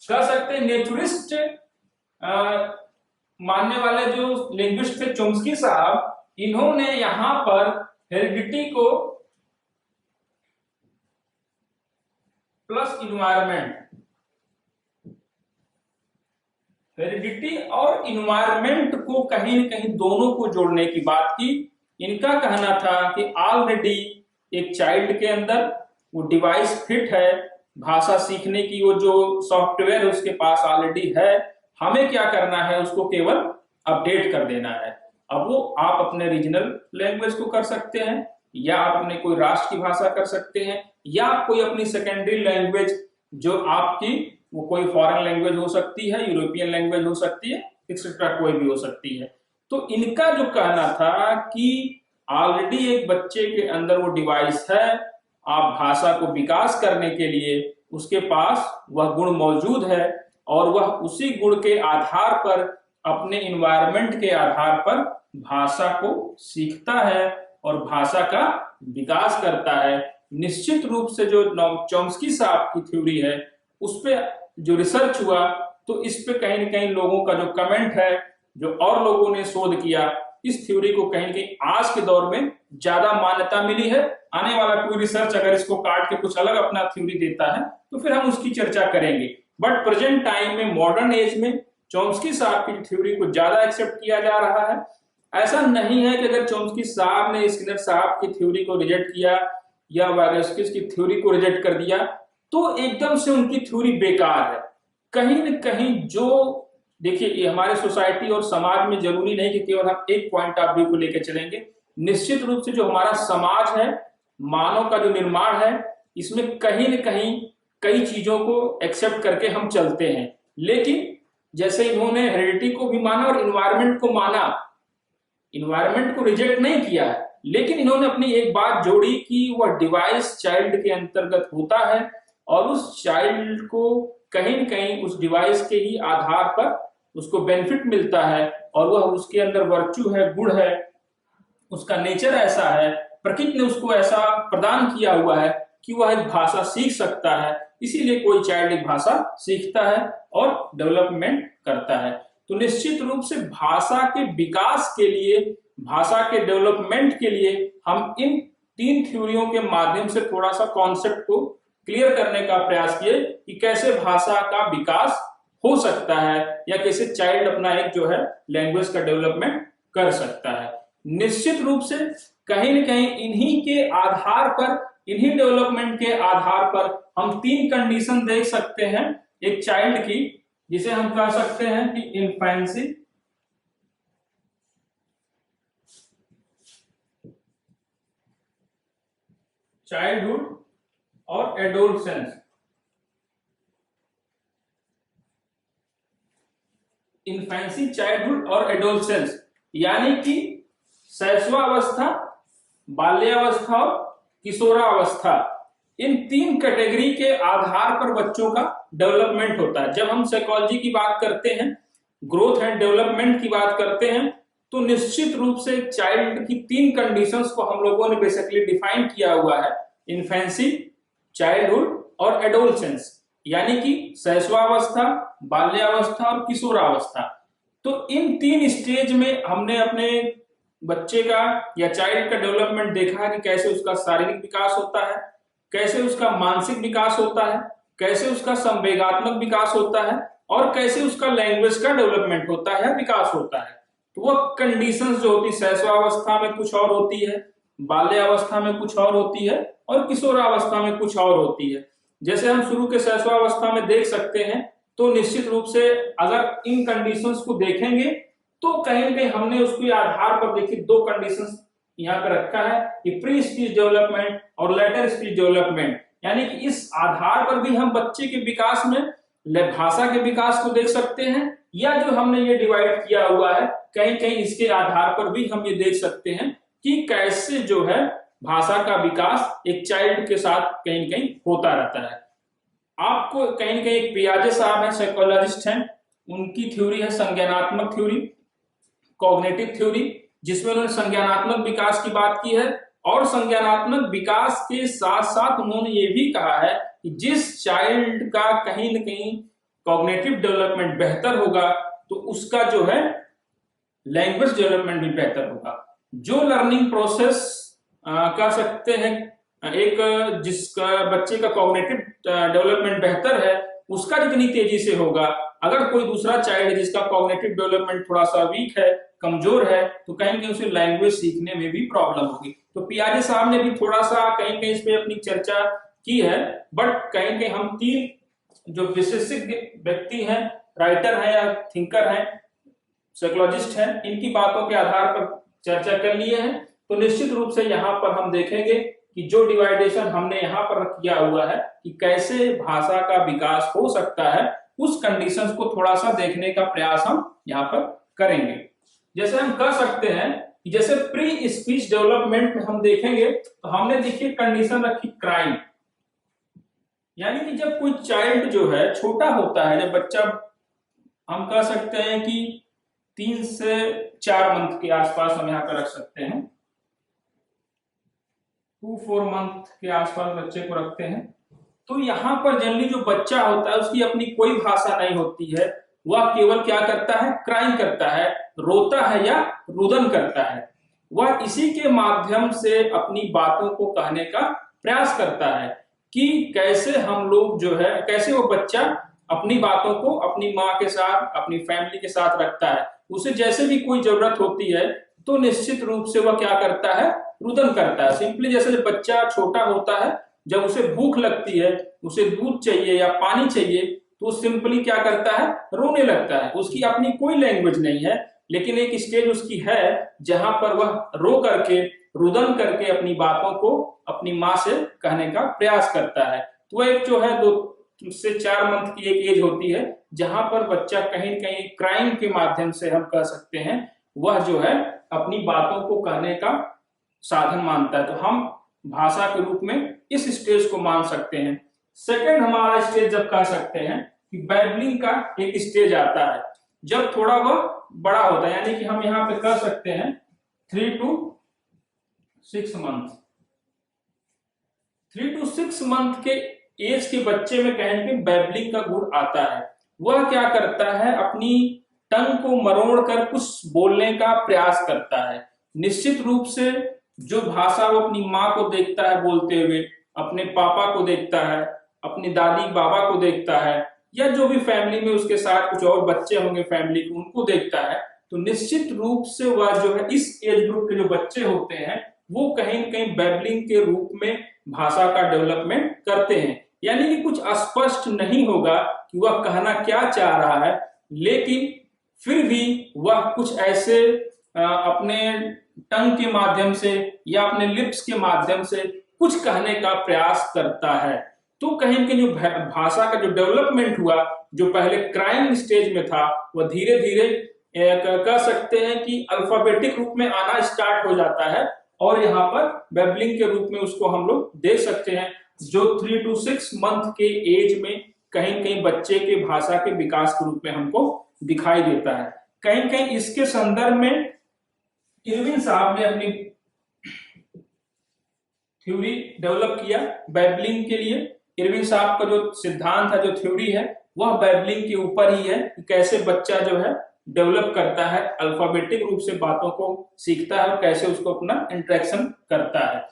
कह सकते हैं नेचुरिस्ट मानने वाले जो लिंग्विस्ट थे चॉम्स्की साहब, इन्होंने यहां पर हेरिडिटी को प्लस इन्वायरमेंट, हेरिडिटी और इन्वायरमेंट को कहीं न कहीं दोनों को जोड़ने की बात की। इनका कहना था कि ऑलरेडी एक चाइल्ड के अंदर वो डिवाइस फिट है, भाषा सीखने की वो जो सॉफ्टवेयर उसके पास ऑलरेडी है, हमें क्या करना है, उसको केवल अपडेट कर देना है। अब वो आप अपने रीजनल लैंग्वेज को कर सकते हैं, या आप अपने कोई राष्ट्र की भाषा कर सकते हैं, या कोई अपनी सेकेंडरी लैंग्वेज जो आपकी वो कोई फॉरेन लैंग्वेज हो सकती है, यूरोपियन लैंग्वेज हो सकती है, एक्सेट्रा कोई भी हो सकती है। तो इनका जो कहना था कि ऑलरेडी एक बच्चे के अंदर वो डिवाइस है, आप भाषा को विकास करने के लिए उसके पास वह गुण मौजूद है, और वह उसी गुण के आधार पर अपने इन्वायरमेंट के आधार पर भाषा को सीखता है और भाषा का विकास करता है। निश्चित रूप से जो चॉम्स्की साहब की थ्योरी है उस पे जो रिसर्च हुआ, तो इस पे कहीं न कहीं लोगों का जो कमेंट है, जो और लोगों ने शोध किया, इस थ्योरी को कहीं न कहीं आज के दौर में ज्यादा मान्यता मिली है। आने वाला कोई रिसर्च अगर इसको काट के कुछ अलग अपना थ्योरी देता है तो फिर हम उसकी चर्चा करेंगे। बट प्रेजेंट टाइम में, मॉडर्न एज में चॉम्स्की साहब की थ्योरी को ज्यादा एक्सेप्ट किया जा रहा है। ऐसा नहीं है कि अगर चॉम्स्की साहब ने स्किनर साहब की थ्योरी को रिजेक्ट किया या वायगोत्स्की की थ्योरी को रिजेक्ट कर दिया तो एकदम से उनकी थ्योरी बेकार है। कहीं न कहीं जो देखिए, ये हमारे सोसाइटी और समाज में जरूरी नहीं कि केवल हम एक पॉइंट ऑफ व्यू को लेकर चलेंगे। निश्चित रूप से जो हमारा समाज है, मानव का जो निर्माण है, इसमें कहीं न कहीं कई चीजों को एक्सेप्ट करके हम चलते हैं। लेकिन जैसे इन्होंने हेरिडिटी को भी माना और इन्वायरमेंट को माना, इन्वायरमेंट को रिजेक्ट नहीं किया है, लेकिन इन्होंने अपनी एक बात जोड़ी कि वह डिवाइस चाइल्ड के अंतर्गत होता है, और उस चाइल्ड को कहीं न कहीं उस डिवाइस के ही आधार पर उसको बेनिफिट मिलता है, और वह उसके अंदर वर्च्यू है, गुण है, उसका नेचर ऐसा है, प्रकृति ने उसको ऐसा प्रदान किया हुआ है कि वह एक भाषा सीख सकता है। इसीलिए कोई चाइल्ड एक भाषा सीखता है और डेवलपमेंट करता है। तो निश्चित रूप से भाषा के विकास के लिए, भाषा के डेवलपमेंट के लिए हम इन तीन थ्योरियों के माध्यम से थोड़ा सा कॉन्सेप्ट को क्लियर करने का प्रयास किए कि कैसे भाषा का विकास हो सकता है, या कैसे चाइल्ड अपना एक जो है लैंग्वेज का डेवलपमेंट कर सकता है। निश्चित रूप से कहीं न कहीं इन्हीं के आधार पर, इन्हीं डेवलपमेंट के आधार पर हम तीन कंडीशन देख सकते हैं एक चाइल्ड की, जिसे हम कह सकते हैं कि इन्फेंसी, चाइल्डहुड और एडोलसेंस। इन्फेंसी, चाइल्डहुड और एडोलसेंस यानी कि शैशवावस्था, बाल्यावस्था और किशोरावस्था, इन तीन कैटेगरी के आधार पर बच्चों का डेवलपमेंट होता है। जब हम साइकोलॉजी की बात करते हैं, ग्रोथ एंड डेवलपमेंट की बात करते हैं, तो निश्चित रूप से चाइल्ड की तीन कंडीशंस को हम लोगों ने बेसिकली डिफाइन किया हुआ है, इन्फेंसी, चाइल्डहुड और एडोलसेंस, यानी कि शैशवावस्था, बाल्यावस्था और किशोरावस्था। तो इन तीन स्टेज में हमने अपने बच्चे का या चाइल्ड का डेवलपमेंट देखा है कि कैसे उसका शारीरिक विकास होता है, कैसे उसका मानसिक विकास होता है, कैसे उसका संवेगात्मक विकास होता है और कैसे उसका लैंग्वेज का डेवलपमेंट होता है, विकास होता है। तो वह कंडीशंस जो होती है शैशवावस्था में कुछ और होती है, बाल्यावस्था में कुछ और होती है और किशोरावस्था में कुछ और होती है। जैसे हम शुरू के शैशवावस्था में देख सकते हैं तो निश्चित रूप से अगर इन कंडीशंस को देखेंगे तो कहीं न कहीं हमने उसके आधार पर देखिए दो कंडीशंस यहाँ पे रखा है कि प्री स्पीच डेवलपमेंट और लेटर स्पीच डेवलपमेंट, यानी कि इस आधार पर भी हम बच्चे के विकास में भाषा के विकास को देख सकते हैं, या जो हमने ये डिवाइड किया हुआ है कहीं कहीं इसके आधार पर भी हम ये देख सकते हैं कि कैसे जो है भाषा का विकास एक चाइल्ड के साथ कहीं कहीं होता रहता है। आपको कहीं न कहीं एक पियाजे साहब हैं, साइकोलॉजिस्ट हैं, उनकी थ्योरी है संज्ञानात्मक थ्योरी, कॉग्निटिव थ्योरी, जिसमें उन्होंने संज्ञानात्मक विकास की बात की है और संज्ञानात्मक विकास के साथ साथ उन्होंने ये भी कहा है कि जिस चाइल्ड का कहीं न कहीं कॉग्निटिव डेवलपमेंट बेहतर होगा तो उसका जो है लैंग्वेज डेवलपमेंट भी बेहतर होगा। जो लर्निंग प्रोसेस कह सकते हैं एक जिसका बच्चे का कॉग्निटिव डेवलपमेंट बेहतर है उसका जितनी तेजी से होगा, अगर कोई दूसरा चाइल्ड है जिसका कॉग्निटिव डेवलपमेंट थोड़ा सा वीक है, कमजोर है, तो कहीं कहीं उसे लैंग्वेज सीखने में भी प्रॉब्लम होगी। तो पियाजे साहब ने भी थोड़ा सा कहीं कहीं इस पे अपनी चर्चा की है, बट कहीं कहीं हम तीन जो विशेषज्ञ व्यक्ति हैं, राइटर हैं या थिंकर हैं, साइकोलॉजिस्ट हैं, इनकी बातों के आधार पर चर्चा कर लिए हैं। तो निश्चित रूप से यहाँ पर हम देखेंगे कि जो डिवाइडेशन हमने यहाँ पर किया हुआ है कि कैसे भाषा का विकास हो सकता है, उस कंडीशंस को थोड़ा सा देखने का प्रयास हम यहाँ पर करेंगे। जैसे हम कह सकते हैं कि जैसे प्री स्पीच डेवलपमेंट में हम देखेंगे तो हमने देखिए कंडीशन रखी क्राइम, यानी कि जब कोई चाइल्ड जो है छोटा होता है, जब बच्चा हम कह सकते हैं कि 3 से 4 मंथ के आसपास हम यहाँ पर रख सकते हैं, 2-4 मंथ के आसपास बच्चे को रखते हैं, तो यहाँ पर जनरली जो बच्चा होता है उसकी अपनी कोई भाषा नहीं होती है, वह केवल क्या करता है, क्राइम करता है, रोता है या रुदन करता है। वह इसी के माध्यम से अपनी बातों को कहने का प्रयास करता है कि कैसे हम लोग जो है, कैसे वो बच्चा अपनी बातों को अपनी माँ के साथ, अपनी फैमिली के साथ रखता है। उसे जैसे भी कोई जरूरत होती है तो निश्चित रूप से वह क्या करता है, रुदन करता है। सिंपली जैसे जब बच्चा छोटा होता है, जब उसे भूख लगती है, उसे दूध चाहिए या पानी चाहिए, तो सिंपली क्या करता है, रोने लगता है। उसकी अपनी कोई लैंग्वेज नहीं है, लेकिन एक स्टेज उसकी है जहां पर वह रो करके, रुदन करके अपनी बातों को अपनी माँ से कहने का प्रयास करता है। तो एक जो है 2 से 4 मंथ की एक एज होती है जहां पर बच्चा कहीं कहीं क्राइम के माध्यम से हम कह सकते हैं वह जो है अपनी बातों को कहने का साधन मानता है। तो हम भाषा के रूप में इस स्टेज को मान सकते हैं। सेकंड हमारा स्टेज जब कह सकते हैं कि बैबलिंग का एक स्टेज आता है, जब थोड़ा वह बड़ा होता है, यानी कि हम यहाँ पे कह सकते हैं 3 to 6 मंथ। 3 to 6 मंथ के एज के बच्चे में कहीं कहीं बैबलिंग का गुण आता है। वह क्या करता है, अपनी टंग को मरोड़ कर कुछ बोलने का प्रयास करता है। निश्चित रूप से जो भाषा वो अपनी माँ को देखता है बोलते हुए, अपने पापा को देखता है, अपनी दादी बाबा को देखता है, या जो भी फैमिली में उसके साथ कुछ और बच्चे होंगे फैमिली के, उनको देखता है, तो निश्चित रूप से वह जो है इस एज ग्रुप के जो बच्चे होते हैं वो कहीं न कहीं बैबलिंग के रूप में भाषा का डेवलपमेंट करते हैं। यानी कि कुछ स्पष्ट नहीं होगा कि वह कहना क्या चाह रहा है, लेकिन फिर भी वह कुछ ऐसे अपने टंग के माध्यम से या अपने लिप्स के माध्यम से कुछ कहने का प्रयास करता है। तो कहीं कि जो भाषा का जो डेवलपमेंट हुआ, जो पहले क्राइम स्टेज में था, वह धीरे धीरे कह सकते हैं कि अल्फाबेटिक रूप में आना स्टार्ट हो जाता है, और यहाँ पर बैबलिंग के रूप में उसको हम लोग देख सकते हैं, जो 3 to 6 मंथ के एज में कहीं कहीं बच्चे के भाषा के विकास के रूप में हमको दिखाई देता है। कहीं कहीं इसके संदर्भ में इरविन साहब ने अपनी थ्योरी डेवलप किया बैबलिंग के लिए। इरविन साहब का जो सिद्धांत है, जो थ्योरी है, वह बैबलिंग के ऊपर ही है कि कैसे बच्चा जो है डेवलप करता है, अल्फाबेटिक रूप से बातों को सीखता है और कैसे उसको अपना इंटरेक्शन करता है।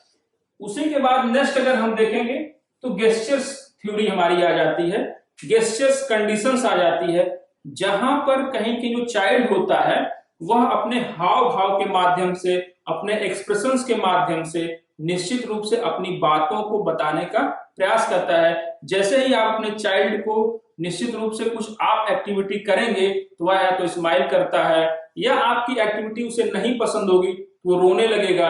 उसी के बाद नेक्स्ट अगर हम देखेंगे तो गेस्चर्स थ्योरी हमारी आ जाती है, गेस्चर्स कंडीशंस आ जाती है, जहां पर कहीं की जो चाइल्ड होता है वह अपने हाव भाव के माध्यम से, अपने एक्सप्रेशंस के माध्यम से निश्चित रूप से अपनी बातों को बताने का प्रयास करता है। जैसे ही आप अपने चाइल्ड को निश्चित रूप से कुछ आप एक्टिविटी करेंगे तो वह या तो स्माइल करता है, या आपकी एक्टिविटी उसे नहीं पसंद होगी तो वो रोने लगेगा,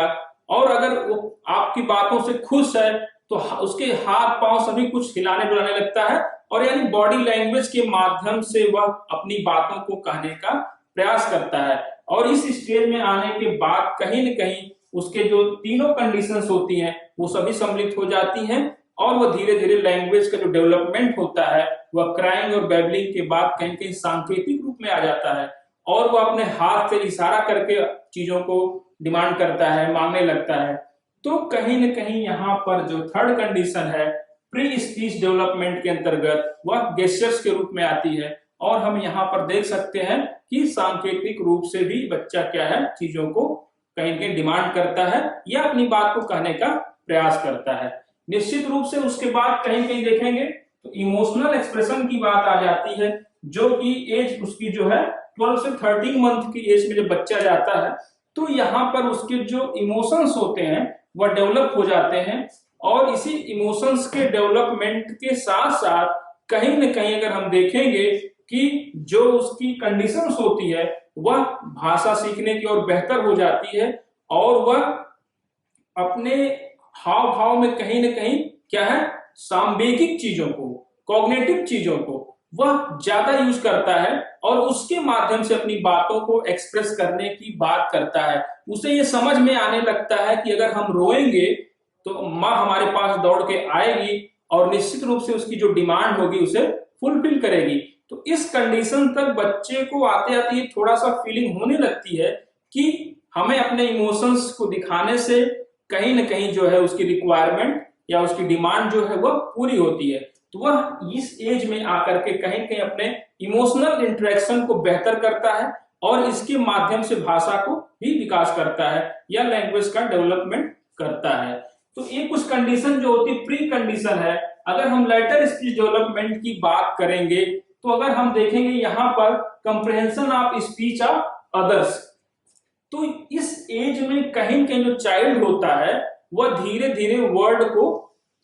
और अगर वो आपकी बातों से खुश है तो उसके हाथ पांव सभी कुछ हिलाने डुलाने लगता है, और यानी बॉडी लैंग्वेज के माध्यम से वह अपनी बातों को कहने का प्रयास करता है। और इस स्टेज में आने के बाद कहीं न कहीं उसके जो तीनों कंडीशंस होती हैं वो सभी सम्मिलित हो जाती हैं, और वह धीरे धीरे लैंग्वेज का जो डेवलपमेंट होता है वह क्राइंग और बैबलिंग के बाद कहीं कहीं सांकेतिक रूप में आ जाता है, और वह अपने हाथ से इशारा करके चीजों को डिमांड करता है, मांगने लगता है। तो कहीं न कहीं यहाँ पर जो थर्ड कंडीशन है प्री स्पीच डेवलपमेंट के अंतर्गत वह गेस्चर्स के रूप में आती है, और हम यहाँ पर देख सकते हैं कि सांकेतिक रूप से भी बच्चा क्या है, चीजों को कहीं कहीं डिमांड करता है या अपनी बात को कहने का प्रयास करता है। निश्चित रूप से उसके बाद कहीं कहीं देखेंगे तो इमोशनल एक्सप्रेशन की बात आ जाती है, जो कि एज उसकी जो है 12 से 13 मंथ की एज में जब बच्चा जाता है तो यहाँ पर उसके जो इमोशंस होते हैं वह डेवलप हो जाते हैं, और इसी इमोशंस के डेवलपमेंट के साथ साथ कहीं न कहीं अगर हम देखेंगे कि जो उसकी कंडीशंस होती है वह भाषा सीखने की ओर बेहतर हो जाती है, और वह अपने हाव भाव में कहीं न कहीं क्या है, सांवेगिक चीजों को, कॉग्निटिव चीजों को वह ज्यादा यूज करता है, और उसके माध्यम से अपनी बातों को एक्सप्रेस करने की बात करता है। उसे ये समझ में आने लगता है कि अगर हम रोएंगे तो माँ हमारे पास दौड़ के आएगी और निश्चित रूप से उसकी जो डिमांड होगी उसे फुलफिल करेगी। तो इस कंडीशन तक बच्चे को आते आते ये थोड़ा सा फीलिंग होने लगती है कि हमें अपने इमोशंस को दिखाने से कहीं न कहीं जो है उसकी रिक्वायरमेंट या उसकी डिमांड जो है वह पूरी होती है। तो वह इस एज में आकर के कहीं कहीं अपने इमोशनल इंटरेक्शन को बेहतर करता है, और इसके माध्यम से भाषा को भी विकास करता है या लैंग्वेज का डेवलपमेंट करता है। तो ये कुछ कंडीशन जो होती प्री कंडीशन है। अगर हम लेटर स्पीच डेवलपमेंट की बात करेंगे तो अगर हम देखेंगे यहाँ पर comprehension of speech of others, तो इस एज में कहीं कहीं जो चाइल्ड होता है वह धीरे धीरे वर्ड को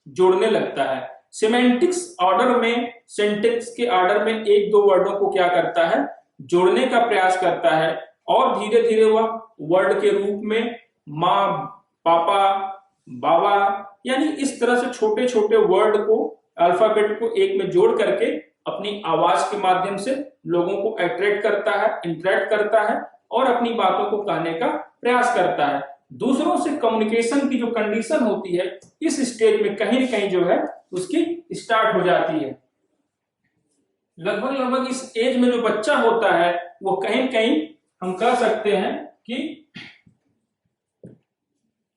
जोड़ने लगता है। सिमेंटिक्स ऑर्डर में, सेंटेंस के ऑर्डर में एक दो वर्डों को क्या करता है, जोड़ने का प्रयास करता है, और धीरे धीरे वह वर्ड के रूप में माँ, पापा, बाबा, यानी इस तरह से छोटे छोटे वर्ड को, अल्फाबेट को एक में जोड़ करके अपनी आवाज के माध्यम से लोगों को अट्रैक्ट करता है, इंटरेक्ट करता है, और अपनी बातों को कहने का प्रयास करता है। दूसरों से कम्युनिकेशन की जो कंडीशन होती है इस स्टेज में कहीं न कहीं जो है उसकी स्टार्ट हो जाती है। लगभग लगभग इस एज में जो बच्चा होता है वो कहीं न कहीं हम कह सकते हैं कि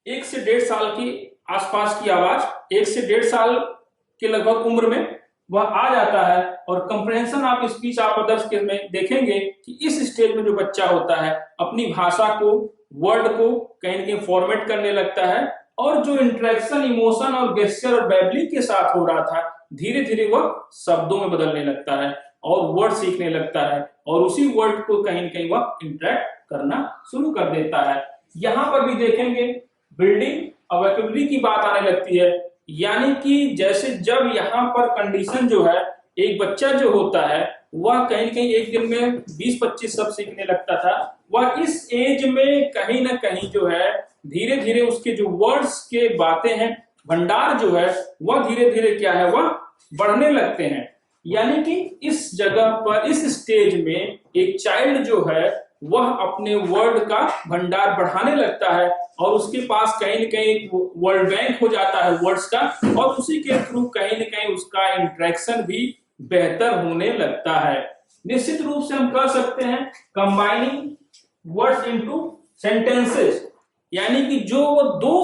1 से 1.5 साल की आसपास की आवाज, 1 से 1.5 साल के लगभग उम्र में वह आ जाता है। और comprehension of speech of others के में देखेंगे कि इस स्टेज में जो बच्चा होता है अपनी भाषा को, वर्ड को कहीं न कहीं फॉर्मेट करने लगता है, और जो इंटरेक्शन इमोशन और गेस्चर और बैबलिंग के साथ हो रहा था धीरे धीरे वह शब्दों में बदलने लगता है और वर्ड सीखने लगता है, और उसी वर्ड को कहीं न कहीं वह इंटरेक्ट करना शुरू कर देता है। यहाँ पर भी देखेंगे बिल्डिंग वोकैबुलरी की बात आने लगती है, यानी कि जैसे जब यहाँ पर कंडीशन जो है, एक बच्चा जो होता है वह कहीं न कहीं एक दिन में 20-25 शब्द सीखने लगता था, वह इस एज में कहीं ना कहीं जो है धीरे धीरे उसके जो वर्ड्स के बातें हैं, भंडार जो है वह धीरे धीरे क्या है, वह बढ़ने लगते हैं। यानी कि इस जगह पर, इस स्टेज में एक चाइल्ड जो है वह अपने वर्ड का भंडार बढ़ाने लगता है, और उसके पास कहीं न कहीं वर्ड बैंक हो जाता है वर्ड्स का, और उसी के थ्रू कहीं न कहीं उसका इंटरेक्शन भी बेहतर होने लगता है। निश्चित रूप से हम कह सकते हैं कंबाइनिंग वर्ड्स इनटू सेंटेंसेस, यानी कि जो वो दो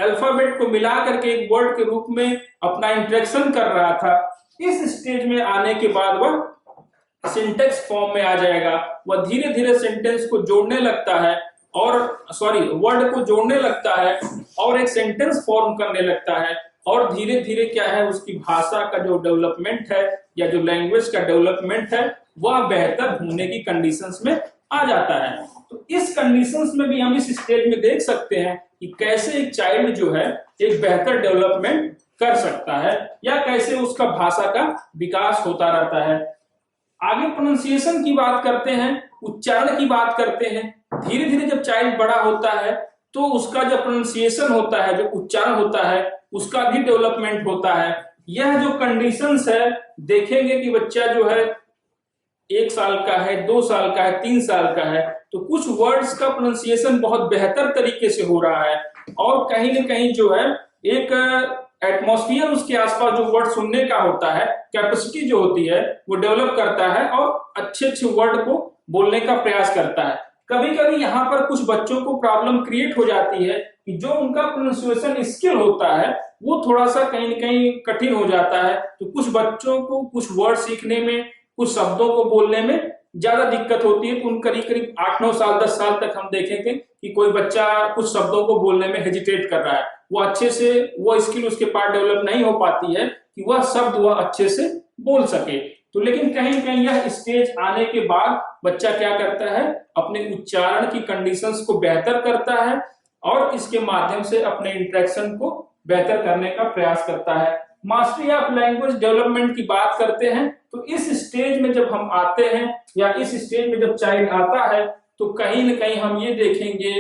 अल्फाबेट को मिला करके एक वर्ड के रूप में अपना इंटरेक्शन कर रहा था, इस स्टेज में आने के बाद वह सिंटेक्स फॉर्म में आ जाएगा, वह धीरे धीरे सेंटेंस को जोड़ने लगता है और वर्ड को जोड़ने लगता है और एक सेंटेंस फॉर्म करने लगता है, और धीरे धीरे क्या है, उसकी भाषा का जो डेवलपमेंट है या जो लैंग्वेज का डेवलपमेंट है वह बेहतर होने की कंडीशंस में आ जाता है। तो इस कंडीशंस में भी हम इस स्टेज में देख सकते हैं कि कैसे एक चाइल्ड जो है एक बेहतर डेवलपमेंट कर सकता है या कैसे उसका भाषा का विकास होता रहता है। आगे प्रोनाउंसिएशन की बात करते हैं, उच्चारण की बात करते हैं। धीरे धीरे जब चाइल्ड बड़ा होता है तो उसका जो प्रोनाउंसिएशन होता है, जो उच्चारण होता है, उसका भी डेवलपमेंट होता है। यह जो कंडीशंस है, देखेंगे कि बच्चा जो है 1 साल का है, 2 साल का है, 3 साल का है, तो कुछ वर्ड्स का प्रोनाउंसिएशन बहुत बेहतर तरीके से हो रहा है और कहीं ना कहीं जो है एक एटमॉस्फेयर उसके आसपास जो वर्ड सुनने का होता है, कैपेसिटी जो होती है वो डेवलप करता है और अच्छे अच्छे वर्ड को बोलने का प्रयास करता है। कभी कभी यहाँ पर कुछ बच्चों को प्रॉब्लम क्रिएट हो जाती है कि जो उनका प्रोनाउंसिएशन स्किल होता है वो थोड़ा सा कहीं न कहीं कठिन हो जाता है। तो कुछ बच्चों को कुछ वर्ड सीखने में, कुछ शब्दों को बोलने में ज्यादा दिक्कत होती है। तो उन करीब करीब 8-9 साल 10 साल तक हम देखेंगे कि कोई बच्चा कुछ शब्दों को बोलने में हेजिटेट कर रहा है, वो अच्छे से वो स्किल उसके पास डेवलप नहीं हो पाती है कि वह शब्द वह अच्छे से बोल सके। तो लेकिन कहीं कहीं यह स्टेज आने के बाद बच्चा क्या करता है, अपने उच्चारण की कंडीशंस को बेहतर करता है और इसके माध्यम से अपने इंटरेक्शन को बेहतर करने का प्रयास करता है। मास्टरी ऑफ लैंग्वेज डेवलपमेंट की बात करते हैं तो इस स्टेज में जब हम आते हैं या इस स्टेज में जब चाइल्ड आता है तो कहीं ना कहीं हम ये देखेंगे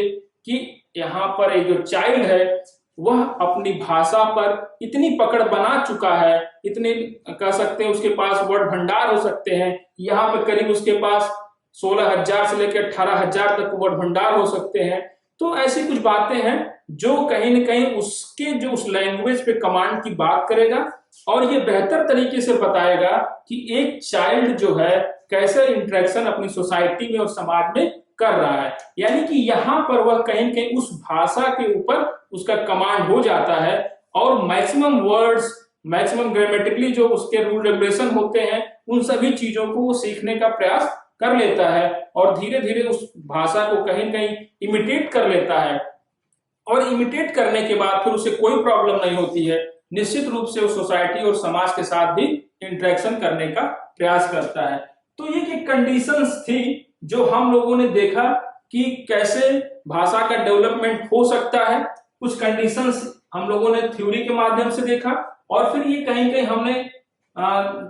कि यहाँ पर एक जो चाइल्ड है वह अपनी भाषा पर इतनी पकड़ बना चुका है, इतने कह सकते हैं उसके पास वर्ड भंडार हो सकते हैं। यहाँ पे करीब उसके पास 16,000 से लेकर 18,000 तक वर्ड भंडार हो सकते हैं। तो ऐसी कुछ बातें हैं जो कहीं न कहीं उसके जो उस लैंग्वेज पे कमांड की बात करेगा और ये बेहतर तरीके से बताएगा कि एक चाइल्ड जो है कैसे इंटरेक्शन अपनी सोसाइटी में और समाज में कर रहा है। यानी कि यहाँ पर वह कहीं न कहीं उस भाषा के ऊपर उसका कमांड हो जाता है और मैक्सिमम वर्ड्स, मैक्सिमम ग्रामेटिकली जो उसके रूल रेगुलेशन होते हैं उन सभी चीजों को वो सीखने का प्रयास कर लेता है और धीरे धीरे उस भाषा को कहीं न कहीं इमिटेट कर लेता है और इमिटेट करने के बाद फिर उसे कोई प्रॉब्लम नहीं होती है। निश्चित रूप से उस सोसाइटी और समाज के साथ भी इंटरेक्शन करने का प्रयास करता है। तो ये एक कंडीशंस थी जो हम लोगों ने देखा कि कैसे भाषा का डेवलपमेंट हो सकता है। कुछ कंडीशंस हम लोगों ने थ्योरी के माध्यम से देखा और फिर ये कहीं कहीं हमने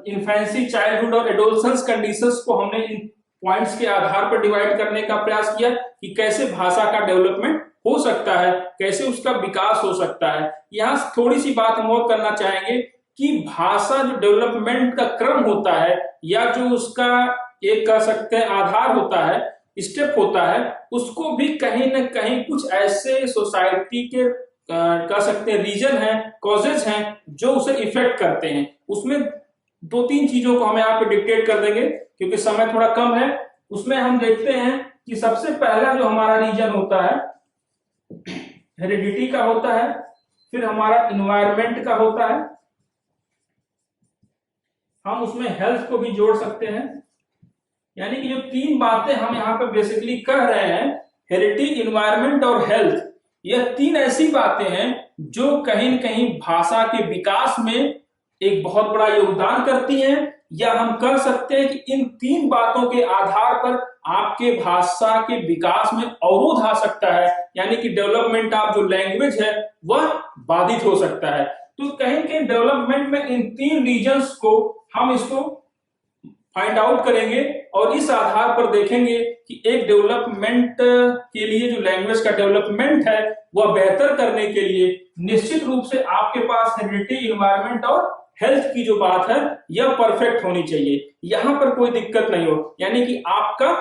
इन्फेंसी, चाइल्डहुड और एडोलसेंस कंडीशंस को हमने इन पॉइंट्स के आधार पर डिवाइड करने का प्रयास किया कि कैसे भाषा का डेवलपमेंट हो सकता है, कैसे उसका विकास हो सकता है। यहाँ थोड़ी सी बात हम और करना चाहेंगे कि भाषा जो डेवलपमेंट का क्रम होता है या जो उसका एक कह सकते हैं आधार होता है, स्टेप होता है, उसको भी कहीं ना कहीं कुछ ऐसे सोसाइटी के कह सकते हैं रीजन है, कॉजेज हैं जो उसे इफेक्ट करते हैं। उसमें 2-3 चीजों को हम यहाँ पे डिक्टेट कर देंगे क्योंकि समय थोड़ा कम है। उसमें हम देखते हैं कि सबसे पहला जो हमारा रीजन होता है हेरिडिटी का होता है, फिर हमारा इन्वायरमेंट का होता है, हम उसमें हेल्थ को भी जोड़ सकते हैं। यानी कि जो 3 बातें हम यहाँ पे बेसिकली कह रहे हैं, हेरिडिटी, इन्वायरमेंट और हेल्थ, यह 3 ऐसी बातें हैं जो कहीं न कहीं भाषा के विकास में एक बहुत बड़ा योगदान करती हैं, या हम कह सकते हैं कि इन 3 बातों के आधार पर आपके भाषा के विकास में अवरोध आ सकता है, यानी कि डेवलपमेंट ऑफ जो लैंग्वेज है वह बाधित हो सकता है। तो कहीं कहीं डेवलपमेंट में इन 3 रीजन्स को हम इसको फाइंड आउट करेंगे और इस आधार पर देखेंगे कि एक डेवलपमेंट के लिए जो लैंग्वेज का डेवलपमेंट है वह बेहतर करने के लिए निश्चित रूप से आपके पास हेरिडिटी, इन्वायरमेंट और हेल्थ की जो बात है यह परफेक्ट होनी चाहिए। यहां पर कोई दिक्कत नहीं हो, यानी कि आपका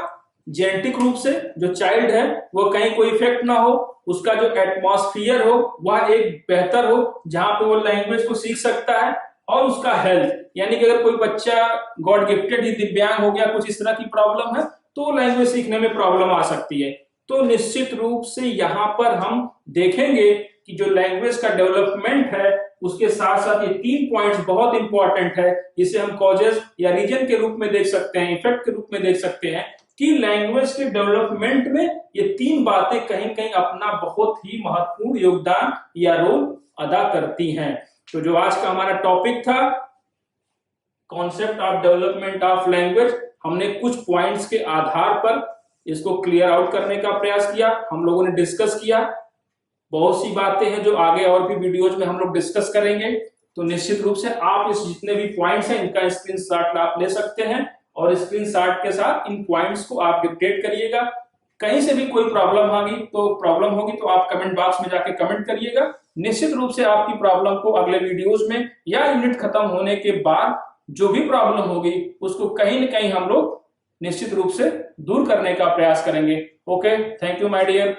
जेनेटिक रूप से जो चाइल्ड है वो कहीं कोई इफेक्ट ना हो, उसका जो एटमॉस्फेयर हो वह एक बेहतर हो जहां पे वो लैंग्वेज को सीख सकता है, और उसका हेल्थ, यानी कि अगर कोई बच्चा गॉड गिफ्टेड ही दिव्यांग हो गया, कुछ इस तरह की प्रॉब्लम है तो लैंग्वेज सीखने में प्रॉब्लम आ सकती है। तो निश्चित रूप से यहाँ पर हम देखेंगे कि जो लैंग्वेज का डेवलपमेंट है उसके साथ साथ ये 3 पॉइंट्स बहुत इंपॉर्टेंट है, इसे हम कॉजेस या रीजन के रूप में देख सकते हैं, इफेक्ट के रूप में देख सकते हैं कि लैंग्वेज के डेवलपमेंट में ये 3 बातें कहीं कहीं अपना बहुत ही महत्वपूर्ण योगदान या रोल अदा करती हैं। तो जो आज का हमारा टॉपिक था concept of development of language, हमने कुछ पॉइंट्स के आधार पर इसको क्लियर आउट करने का प्रयास किया, हम लोगों ने डिस्कस किया। बहुत सी बातें हैं जो आगे और भी वीडियोज में हम लोग डिस्कस करेंगे, तो निश्चित रूप से आप इस जितने भी पॉइंट्स हैं इनका स्क्रीनशॉट आप ले सकते हैं और स्क्रीनशॉट के साथ इन पॉइंट्स को आप डिक्टेट करिएगा। कहीं से भी कोई प्रॉब्लम होगी तो आप कमेंट बॉक्स में जाके कमेंट करिएगा। निश्चित रूप से आपकी प्रॉब्लम को अगले वीडियोज में या यूनिट खत्म होने के बाद जो भी प्रॉब्लम होगी उसको कहीं न कहीं हम लोग निश्चित रूप से दूर करने का प्रयास करेंगे। Okay, thank you my dear.